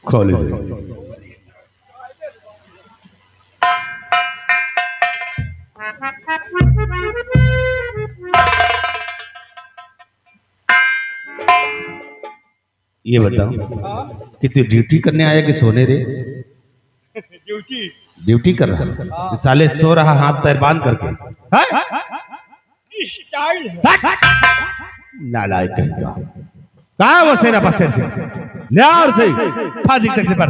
खोले ये बताओ कि तू ड्यूटी करने आया कि सोने रे? ड्यूटी ड्यूटी कर रहा है साले, सो रहा हाथ पैर बांध करके। स्टाइल है। नालायक कहेगा। कहा वो सेना बस से ले और से फाजी तक से पर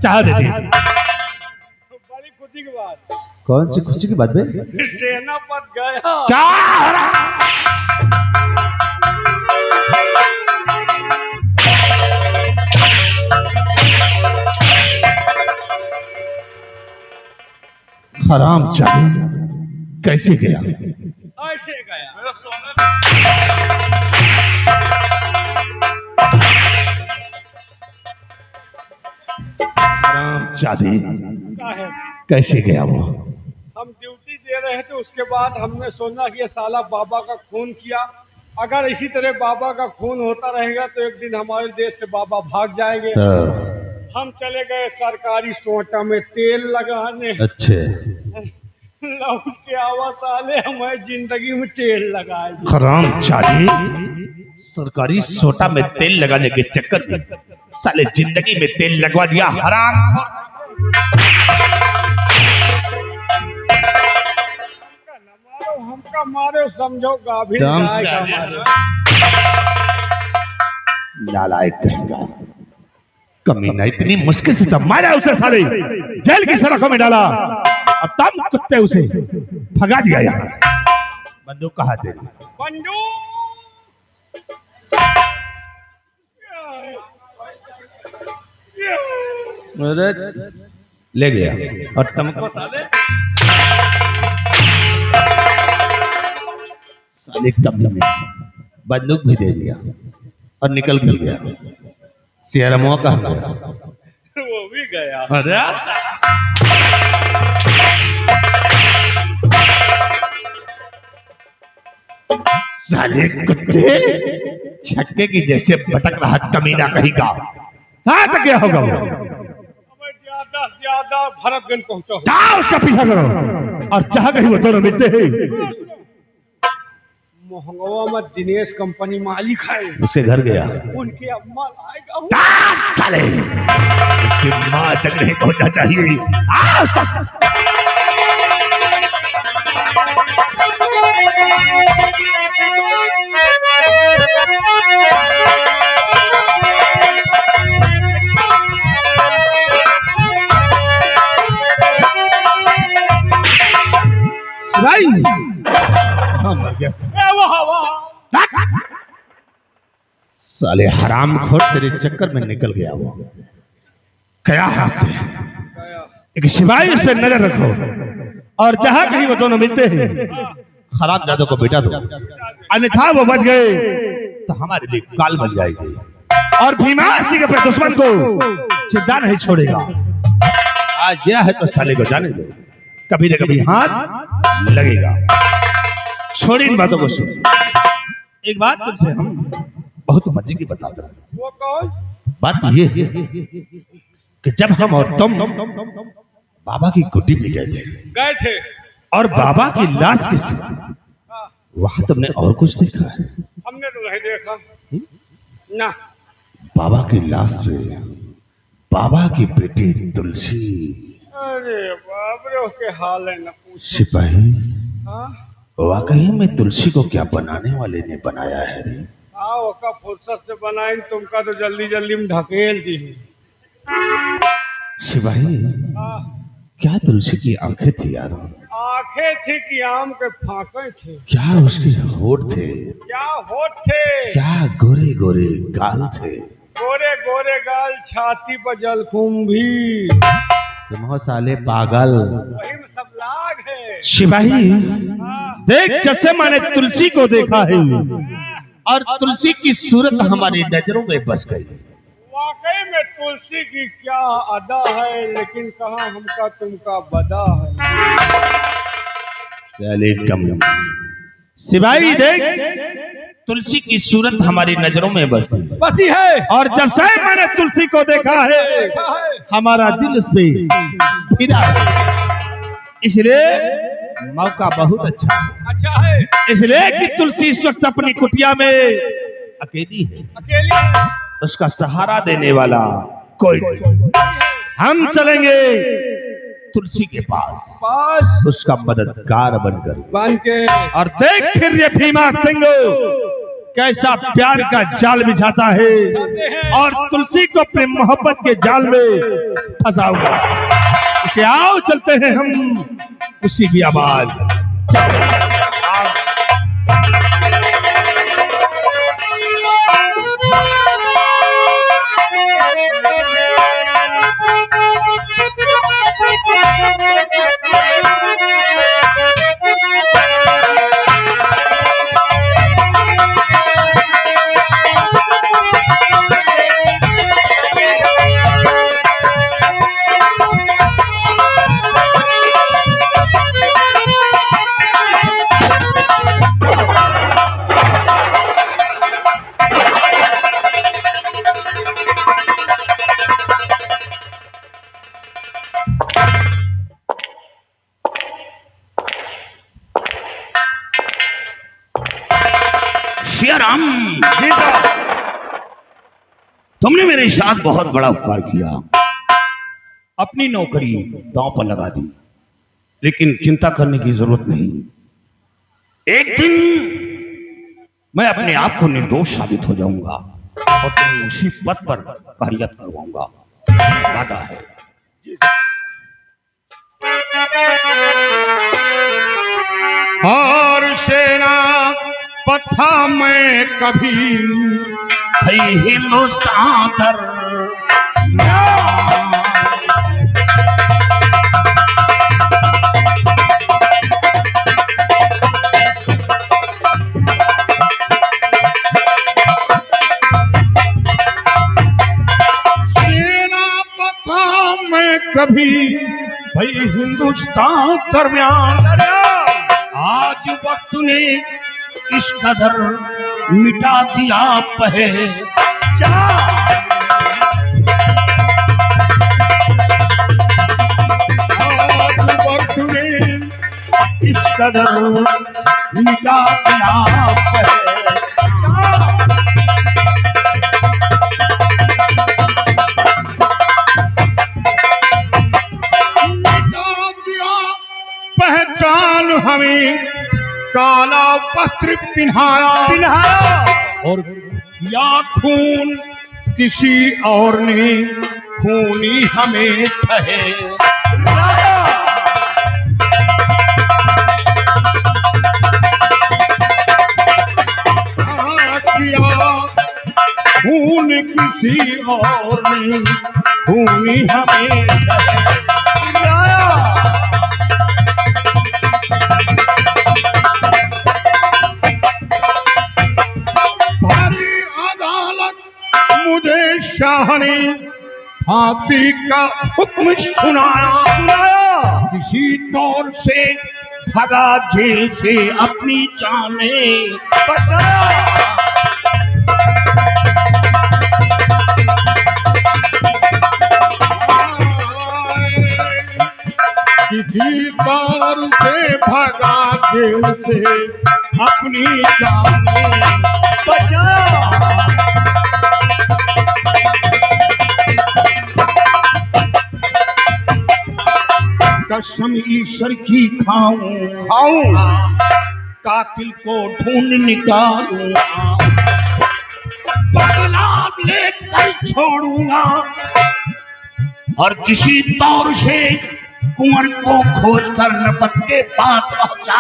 चाह देती है। बड़ी खुशी की बात। कौन सी खुशी की बात है? सेना पद गया। क्या हो रहा? हराम चाहिए कैसे गया? ऐसे गया। हराम चाहिए है। कैसे गया वो? हम ड्यूटी दे रहे थे, उसके बाद हमने सोचा कि ये साला बाबा का खून किया। अगर इसी तरह बाबा का खून होता रहेगा तो एक दिन हमारे देश से बाबा भाग जाएंगे। हम चले गए सरकारी सोटा में तेल लगाने। अच्छे लौट के आवा साले हमारी जिंदगी में तेल लगाए। हराम चाहिए सरकारी सोटा में तेल लगाने के चक्कर में साले जिंदगी में तेल लगवा दिया। हराम हमका मारो समझो गाभिन गाय का मारो। नालायक कहेगा। कमीना इतनी मुश्किल से तब मारा उसे साले, जेल की सड़कों में डाला, अब तब कुत्ते उसे भगा दिया। यहाँ बंदूक कहाँ थे? बंदूक ले गया और तुमको साले कब्जे में बंदूक भी दे दिया और निकल भी गया। तेरा मुंह कहाँ गया? वो भी गया। अरे साले कुत्ते छक्के की जैसे भटक रहा कमीना कहीं का। कहाँ तक गया होगा वो? ज्यादा से ज्यादा भरतगंज पहुंचा। जाओ उसका पीछा करो और जहाँ कहीं वो दोनों मिलते हैं मोहंगवा में दिनेश कंपनी मालिक है, उसके घर गया। उनके अम्मा आएगा। साले उसकी माँ तक नहीं पहुंचना चाहिए। भाई मर गया। साले हराम खोर तेरे चक्कर में निकल गया वो। क्या हाथ है? एक सिपाही से नजर रखो और जहां कहीं वो दोनों मिलते हैं खराब जादू को बेटा दो, अन्यथा वो बच गए तो हमारे लिए काल बन जाएगी और भीमा सिंह अपने दुश्मन को जिंदा नहीं छोड़ेगा। आज यह है तो साले को जाने दो, कभी न कभी हाथ लगेगा। छोड़ी इन बातों को सुन। एक बात तुमसे हम बहुत मजे की बता रहे हैं। वो कौन? बात ये है कि जब हम और तुम बाबा की कुटी में गए थे और बाबा की लाश के साथ वहां तुमने और कुछ देखा है? हमने तो नहीं देखा ना। बाबा की लाश से बाबा की बेटी तुलसी। अरे बाप रे, उसके हाल है ना पूछ। सिपाही हाँ वाकई में तुलसी को क्या बनाने वाले ने बनाया है? हाँ, ओका फुर्सत से बनाई, तुमका तो जल्दी जल्दी में ढकेल दी। सिपाही हाँ, क्या तुलसी की आंखें थी यार? आंखें थी कि आम के फांके थे। क्या उसके होठ थे? क्या होठ थे? क्या गोरे गोरे गाल थे? गोरे गोरे गाल, छाती पर जलकुंभी। तुम हो साले पागल। वही में सब लाग है। सिपाही हाँ, देख, जैसे मैंने तुलसी को देखा है और तुलसी की सूरत हमारी नजरों में बस गई। वाकई में तुलसी की क्या अदा है, लेकिन कहाँ हमका तुमका बदा है। चले कम सिपाही देख, तुलसी की सूरत हमारी नजरों में बसी है। और जब से मैंने तुलसी को देखा है हमारा दिल से फिरा है। इसलिए मौका बहुत अच्छा है। इसलिए कि तुलसी इस वक्त अपनी कुटिया में अकेली है। उसका सहारा देने वाला कोई नहीं। हम चलेंगे तुलसी के पास उसका मददगार बन के। और देख फिर ये भीमा सिंह कैसा प्यार का जाल बिछाता है और तुलसी को अपने मोहब्बत के जाल में फंसाऊंगा। इसे आओ चलते हैं हम उसी की आवाज। राम जी तुमने मेरे साथ बहुत बड़ा उपकार किया। अपनी नौकरी दांव पर लगा दी, लेकिन चिंता करने की जरूरत नहीं। एक दिन मैं अपने आप को निर्दोष साबित हो जाऊंगा और तुम्हें उसी पद पर कार्यरत करवाऊंगा। वादा है। और सेना पथा मैं कभी हिंदुस्तान पर सेना पथा मैं कभी भाई हिंदुस्तान दरमियान। आज वक्त ने इस कदर मिटा दिया पहचान। आज वक्त ने इस कदर मिटा दिया पहचान। मिटा दिया पहचान हमें काला वस्त्र पिन्हाया और या खून किसी और ने खूनी हमें ठहराया। खून किसी और ने खूनी हमें ठहराया। मुझे शाह ने फांसी का हुक्म सुनाया। किसी तौर से भगा जेल से अपनी जानें बचाया। किसी तौर से भगा जेल से अपनी जानें बचाया। कसम ईश्वर की खाऊं कातिल को ढूंढ निकालूंगा। बदला लेकर छोड़ूंगा और किसी तौर से कुंवर को खोजकर नपत के पास पहुंचा।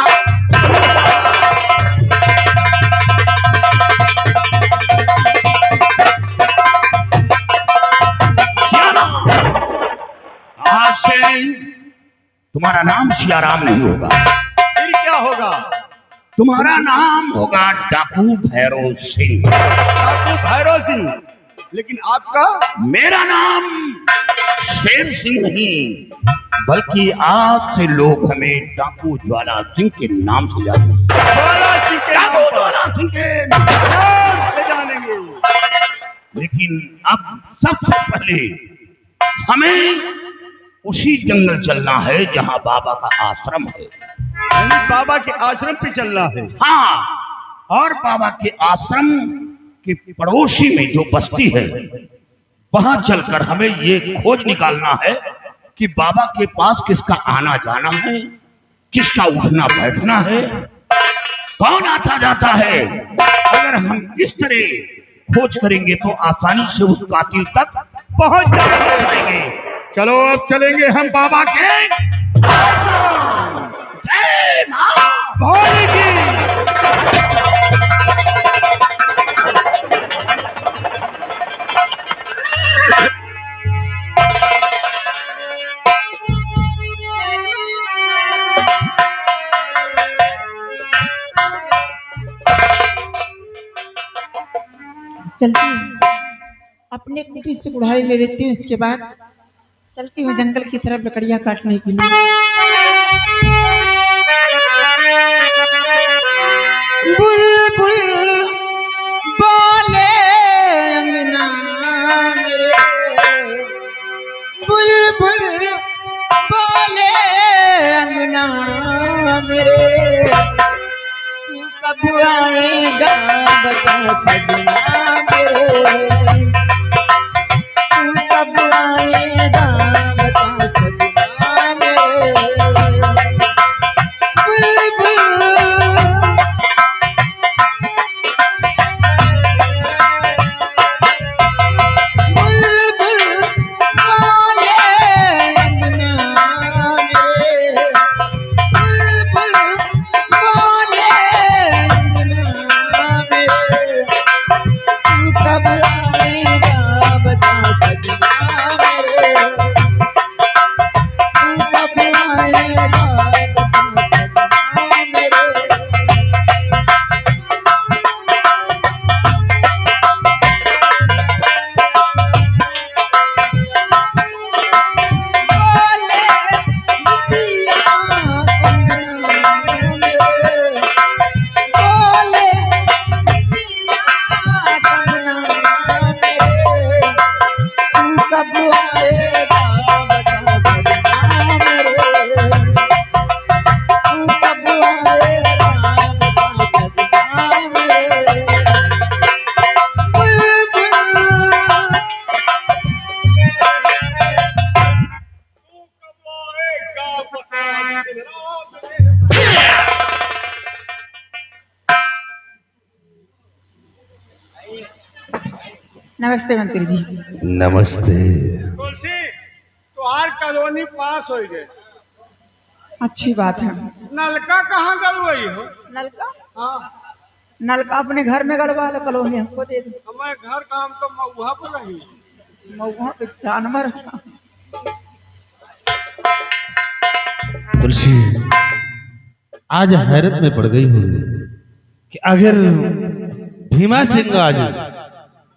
आज से तुम्हारा नाम सियाराम नहीं होगा। फिर क्या होगा? तुम्हारा नाम होगा डाकू भैरव सिंह। डाकू भैरव सिंह। लेकिन आपका? मेरा नाम शेर सिंह नहीं, बल्कि आज से लोग हमें डाकू ज्वाला सिंह के नाम से जानते हैं। ज्वाला सिंह के नाम पर। सिंह के मैदान ले जानेंगे। लेकिन अब सबसे पहले हमें उसी जंगल चलना है जहां बाबा का आश्रम है। बाबा के आश्रम पे चलना है। हाँ, और बाबा के आश्रम के पड़ोसी में जो बस्ती है वहां चलकर हमें ये खोज निकालना है कि बाबा के पास किसका आना जाना है, किसका उठना बैठना है, कौन आता जाता है। अगर हम इस तरह खोज करेंगे तो आसानी से उस कातिल तक पहुंच जाएंगे। चलो अब चलेंगे हम बाबा के जय मां भोले की। चलती हूँ अपने कुटी से कुड़ाई ले लेती हूँ। इसके बाद चलती हूँ जंगल की तरफ लकड़ियाँ काटने के लिए। बुलबुल बोले अंगना मेरे, बुलबुल बोले अंगना मेरे, तू कब आएगा बता सजना मेरे, तू कब आएगा बता सजना मेरे। नमस्ते मंत्री जी। नमस्ते। तुलसी तो आज कॉलोनी पास हो गए। अच्छी बात है। नलका कहाँ गलवाई हो? नलका? हाँ, नलका अपने घर में गड़वा लो, कलोनी हमको दे दो। हमारे घर काम तो मऊहा पर रही। मऊहा पे जानवर। तुलसी आज हैरत में पड़ गई हूँ कि आखिर भीमा सिंह आज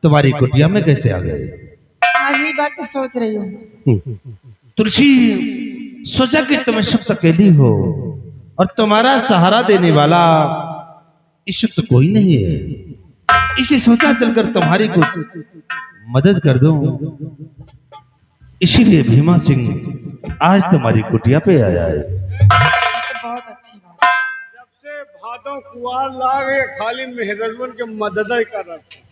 तुम्हारी कुटिया में कैसे आ गए। आज ही बात तो सोच रही हूँ। तुलसी सोचा कि तुम इस वक्त अकेली हो और तुम्हारा सहारा देने वाला इस वक्त कोई नहीं है, इसे सोचा चलकर तुम्हारी कुछ मदद कर दूं। इसीलिए भीमा सिंह आज तुम्हारी कुटिया पे आया है। बहुत अच्छी बात। जब से भादों कुआर लागे खाली मेहरजवन के मदद ही कर रहे।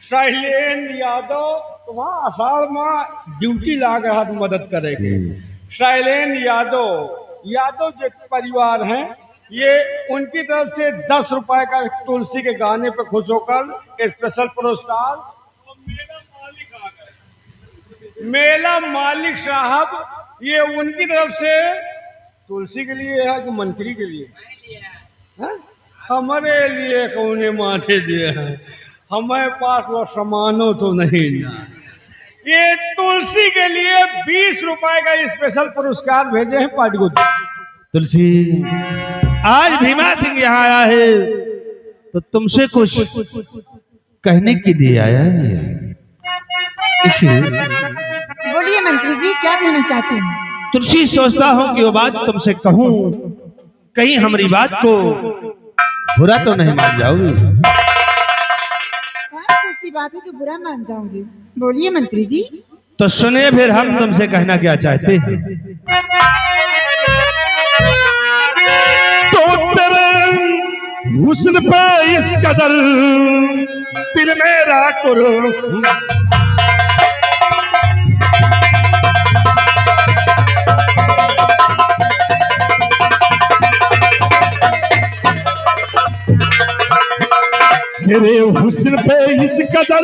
शैलेंद्र यादव तो वहाँ आषाढ़ में ड्यूटी लागे हाथ मदद करेंगे। शैलेंद्र यादव जो परिवार हैं, ये उनकी तरफ से 10 रुपए का तुलसी के गाने पे खुश होकर स्पेशल पुरस्कार। और मेला मालिक साहब ये उनकी तरफ से तुलसी के लिए है कि मंत्री के लिए है? हमारे लिए कौने माथे दिए हैं, हमारे पास वो सामानो तो नहीं ना। ये तुलसी के लिए 20 रुपए का स्पेशल पुरस्कार भेजे हैं पार्टी को। तुलसी आज भीमा सिंह यहाँ आया है तो तुमसे कुछ कहने के लिए आया है। बोलिए मंत्री जी, क्या कहना चाहते हैं? तुलसी सोचता हूँ कि वो बात तुमसे कहूँ, कहीं हमारी बात को बुरा तो नहीं मान जाओगी? ऐसी बात है तो बुरा मान जाऊंगी। बोलिए मंत्री जी। तो सुनिए फिर हम तुमसे कहना क्या चाहते हैं। तो तेरे हुस्न पे इस कदर दिल मेरा करो, तेरे हुस्न पे इस कदर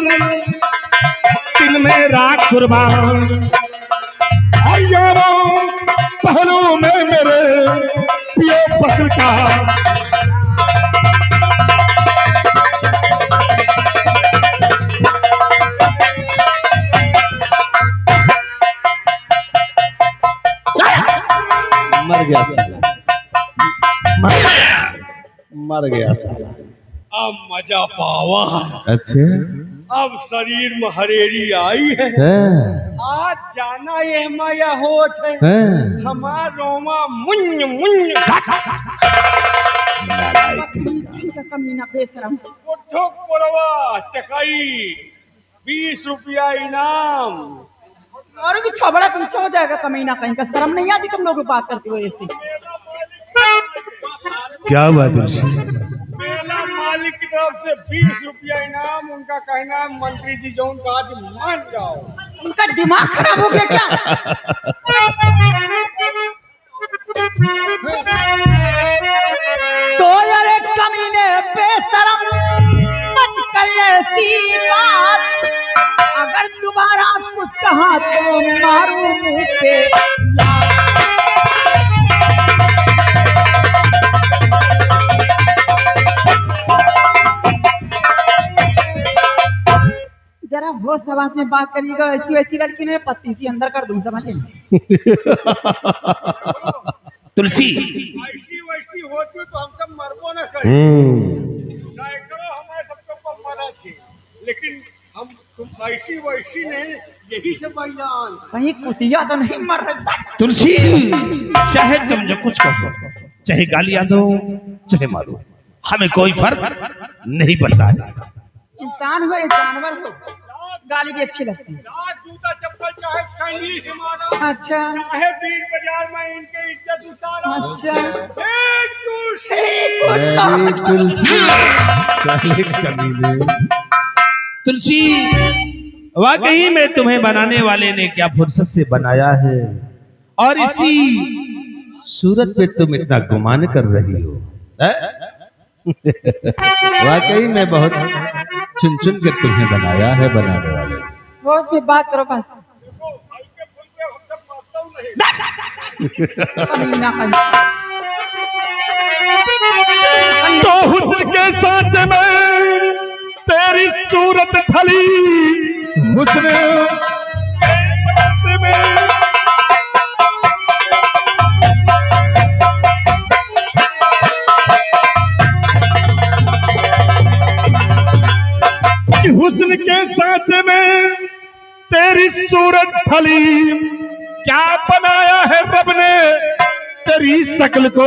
दिल मेरा कुर्बान, और यारों पहलू में मेरे पियो पसंद का मर गया मर गया। अब मजा पावा। अच्छा अब शरीर में हरेरी आई है। आज जाना ये माया होठ है, हमार रोमा मुन्य मुन्य। कमीना बेशरम। उठो पुरवा चकाई, 20 रुपया इनाम। और भी छबड़ा पीछे हो जाएगा कमीना कहीं का। शर्म नहीं आती तुम लोग बात करते हो ऐसे? क्या हुआ तुलसी? मेला मालिक की तरफ से 20 रुपया इनाम। उनका कहना है मंत्री जी जो उनका आज मान जाओ। उनका दिमाग खराब हो गया क्या? तो यार कमीने बेशरम मत कर ऐसी बात। अगर दोबारा कुछ कहा तो मारू मुंह पे जरा होश आवाज में बात करिएगा। ऐसी ऐसी लड़की ने पत्ती सी अंदर कर दूं, समझ तुलसी ऐसी वैसी होती तो हम सब मरबो न करें। करो हमारे सबको को मरा थे, लेकिन हम तुम ऐसी वैसी नहीं, यही से बयान। कहीं कुतिया तो नहीं मर रहा? तुलसी चाहे तुम जो कुछ कहो, चाहे गालियां दो चाहे मारो, हमें कोई फर्क नहीं पड़ता है। इंसान हो या जानवर हो, गाली भी अच्छी लगती है। जूता चप्पल चाहे कहीं से मारा, अच्छा चाहे बीच बाजार में इनके इज्जत उतारा। अच्छा तुलसी वाकई में तुम्हें बनाने वाले ने क्या फुर्सत से बनाया है, और इसी सूरत पे तुम इतना गुमान कर रही हो। वाकई में बहुत चुन चुन के तुम्हें बनाया है बनाने वाले। वो भी बात करो बस। तो हुस्न के साथ में तेरी सूरत ढली, हुस्न हुस्न के साथ में तेरी सूरत ढली, क्या बनाया है रब ने तेरी शक्ल को,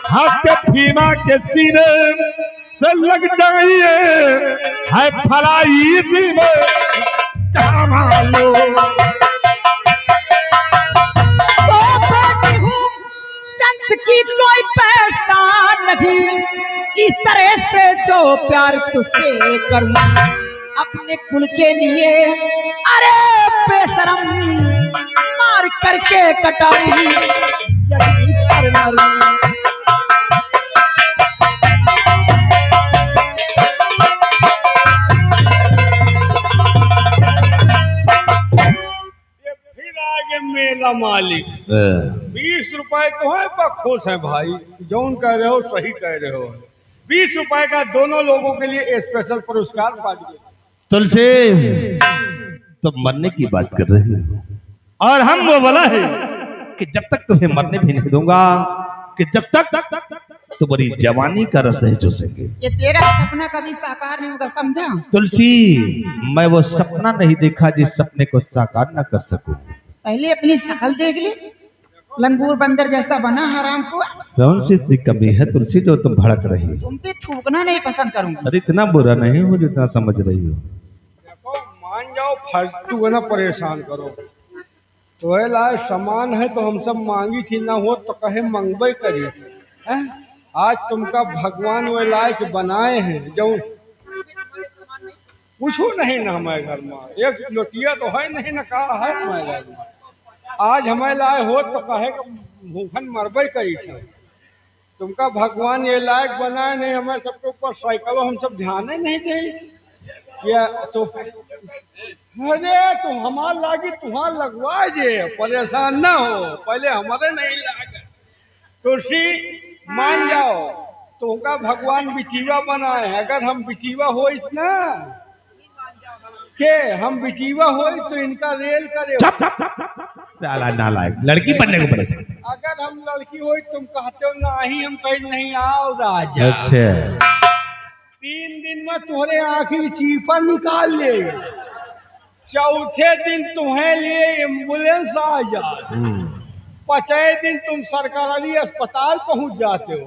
हाथ के फीमा के सीने से लग जाइए है फलाई दी में क्या मालो। की कोई पहचान नहीं, इस तरह से जो प्यार तुझसे करूं अपने कुल के लिए। अरे बेशरम मार करके कटाई यही पर मरूं। मेला मालिक 20 रुपए तो है पर खुश है भाई। जौन कह रहे हो सही कह रहे हो। 20 रुपए का दोनों लोगों के लिए स्पेशल पुरस्कार पाइए। तुलसी तुम मरने की बात कर रही हो, और हम वो वाला है कि जब तक तुम्हें मरने भी नहीं दूंगा, कि जब तक तुम्हारी जवानी का रस नहीं चूसेंगे। ये तेरा सपना कभी साकार नहीं होगा, समझा? तुलसी मैं वो सपना नहीं देखा जिस सपने को साकार न कर सकूं। पहले अपनी शक्ल देख ले। लंगूर बंदर जैसा बना हराम को। कौन सी इतनी कमी है तुलसी जो तुम भड़क रही हो? तुम पे थूकना नहीं पसंद करूंगी। अरे इतना बुरा नहीं हो जितना समझ रही हो। देखो मान जाओ, फालतू है ना परेशान करो। तो लाए सामान है तो हम सब मांगी थी, ना हो तो कहे मंगबई करी हैं? आज तुमका भगवान वे लायक बनाए हैं जो कुछ नहीं ना हमारे घर में, एक लोटिया तो है नहीं ना, कहा है हमारे घर में। आज हमें लाए हो तो कहे भूखन मरबई करी थी। तुमका भगवान ये लायक बनाए नहीं, हमें सबके ऊपर साइकिलों हम सब ध्यान ही नहीं दे या तो। अरे तो हमार लागी तुहार लगवा जे, परेशान ना हो, पहले हमारे नहीं लागे। तुलसी मान जाओ, तुमका भगवान बिचीवा बनाए हैं। अगर हम बिचीवा हो ना के हम बिचीवा हो तो इनका रेल करे। नालायक लड़की बनने को पड़े। अगर हम लड़की हो तुम कहते हो ना ही, हम कहीं नहीं आओ राजा। अच्छा 3 दिन में तुम्हारे आखिर चीपा निकाल ले, चौथे दिन तुम्हें लिए एम्बुलेंस आ जाए, 5वें दिन तुम सरकारी अस्पताल पहुंच जाते हो,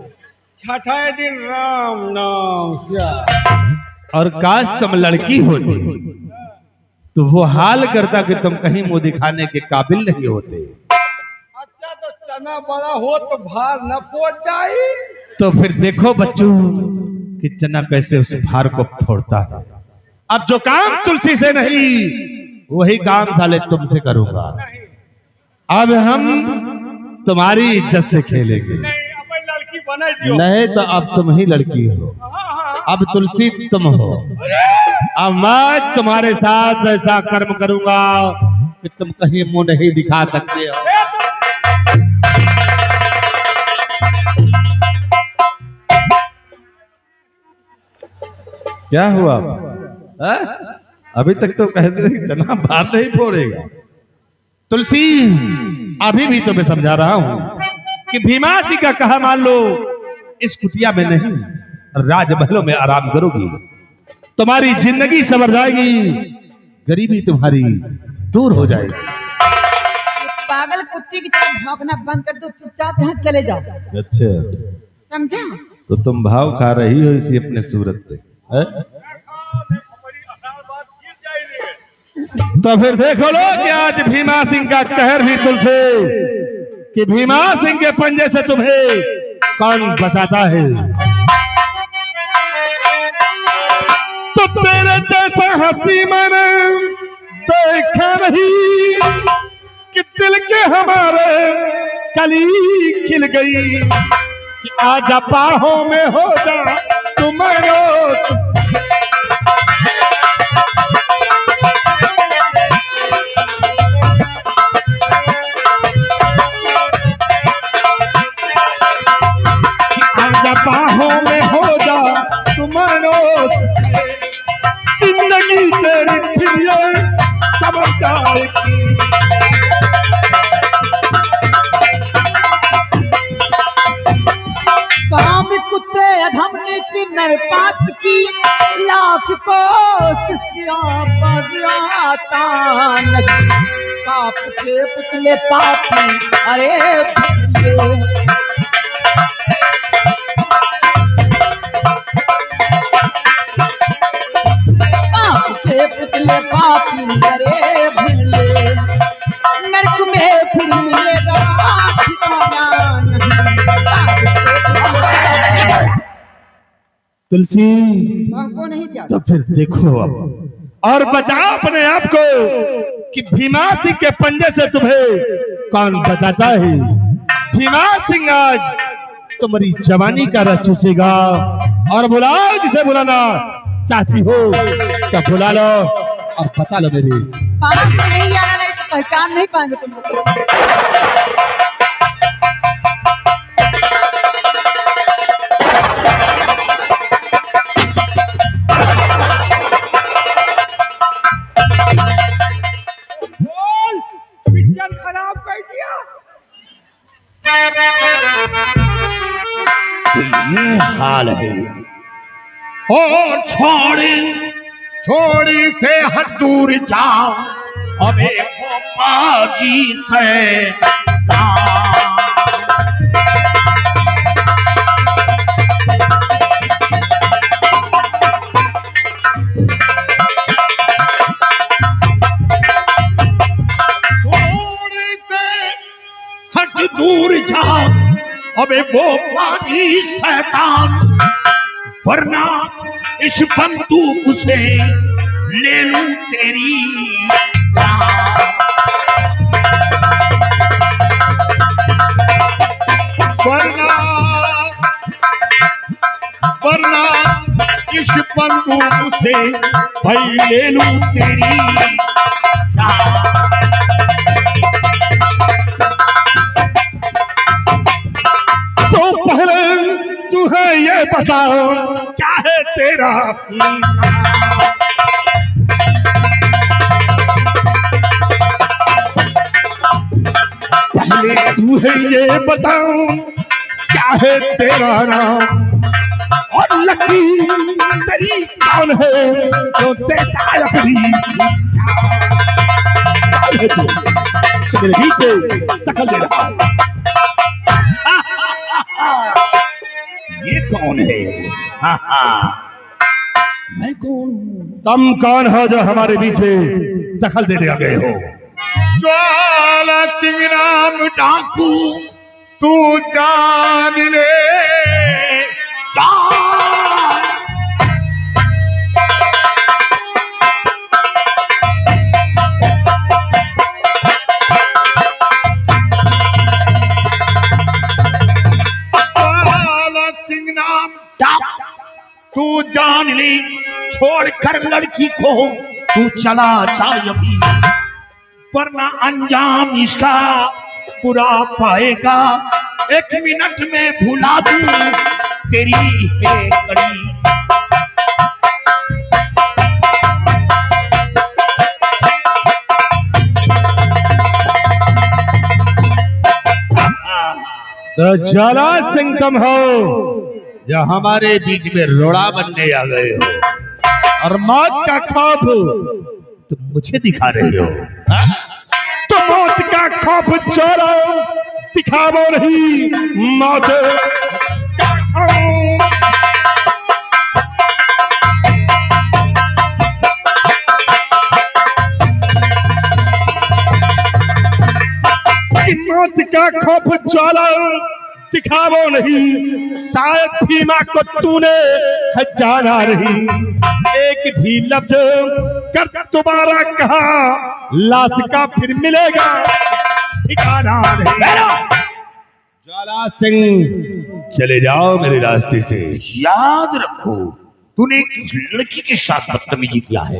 6ठे दिन राम नाम क्या। और काश तुम लड़की होती तो वो हाल करता कि तुम कहीं मुंह दिखाने के काबिल नहीं होते। अच्छा तो चना बड़ा हो तो भार न फोड़ जाए। तो फिर देखो बच्चों कि चना कैसे उस भार को फोड़ता है। अब जो काम तुलसी से नहीं वही काम साले तुमसे करूंगा। अब हम तुम्हारी इज्जत से खेलेंगे। नहीं अब लड़की बना दियो। नहीं तो अब तुम ही लड़की हो, अब तुलसी तुम हो। अब मैं तुम्हारे साथ ऐसा कर्म करूंगा कि तुम कहीं मुंह नहीं दिखा सकते हो। क्या हुआ? अभी तक तो कहते थे चना बात नहीं फोड़ेगा। तुलसी अभी भी तुम्हें समझा रहा हूं कि भीमा जी का कहा मान लो, इस कुटिया में नहीं राजमहलों में आराम करोगी, तुम्हारी जिंदगी संवर जाएगी, गरीबी तुम्हारी दूर हो जाएगी। पागल कुत्ते की तरह भागना बंद कर दो, चुपचाप यहाँ चले जाओ। अच्छा समझा? तो तुम भाव खा रही हो इसी अपने सूरत से है? तो फिर देखो लो कि आज भीमा सिंह का कहर भी तुलसे कि भीमा सिंह के पंजे से तुम्हें कौन बचाता है। तो तेरे जैसा हंसी मैंने देखा नहीं कि दिल के हमारे कली खिल गई कि आजा बाहों में हो जा तुम्हारो। आजा बाहों में हो जा तुम्हारो, जिंदगी तेरी फिर ये समझ जाएगी। काम कुत्ते अधम नीति नर पात की, लाख को आता नहीं। पाप के पुतले पापी अरे पुतले पापी अरे भूले, नरक में फिर मिलेगा ठिकाना नहीं। तुलसी हमको नहीं जाना। तो फिर देखो अब और बचाओ अपने आप को कि भीमा सिंह के पंजे से तुम्हें कौन बचाता है। भीमा सिंह आज तुम्हारी जवानी का रस चूसेगा और बुलाओ जिसे बुलाना चाहती हो तो बुला लो और बता लो मेरी। पास में नहीं आना, नहीं तो पहचान नहीं पाएंगे तुम लोग। पिक्चर खराब कर दिया। ये हाल है। और छोड़ी से हद दूर जाओ, अबे को पागी से अबे वो पापी शैतान, वरना इस बंदूक से ले लूं तेरी वरना वरना इस बंदूक से भाई ले लूं तेरी तो पहले तुझे ये बताओ क्या है तेरा पहले तुझे ये बताओ क्या है तेरा नाम और लकी तेरी कौन है जो देता है अपनी मेरे पीछे दखल दे रहा है। ये कौन है? मैं कौन हूँ? तुम कौन हो जो हमारे पीछे दखल देने आ गए हो? ज्वाला सिंह नाम डाकू तू जान ले। ज्वाला सिंह नाम तू जान ली, छोड़कर लड़की को तू चला जाए अभी, वरना अंजाम इसका बुरा पाएगा। 1 मिनट में भुला दूं तेरी है कड़ी। तो ज्वाला सिंह तुम हो जो हमारे बीच में रोड़ा बनने आ गए हो और मौत का खौफ तुम मुझे दिखा रहे हो। तो मौत का खौफ चलो दिखावो नहीं, मौत का खौफ। मौत का खौफ चलो दिखावो नहीं, शायद भीमा को तूने जाना नहीं। एक भी लफ्ज कर तुम्हारा कहा लाश का फिर मिलेगा ठिकाना नहीं। ज्वाला सिंह चले जाओ मेरे रास्ते से। याद रखो तूने एक लड़की के साथ बदतमीजी किया है।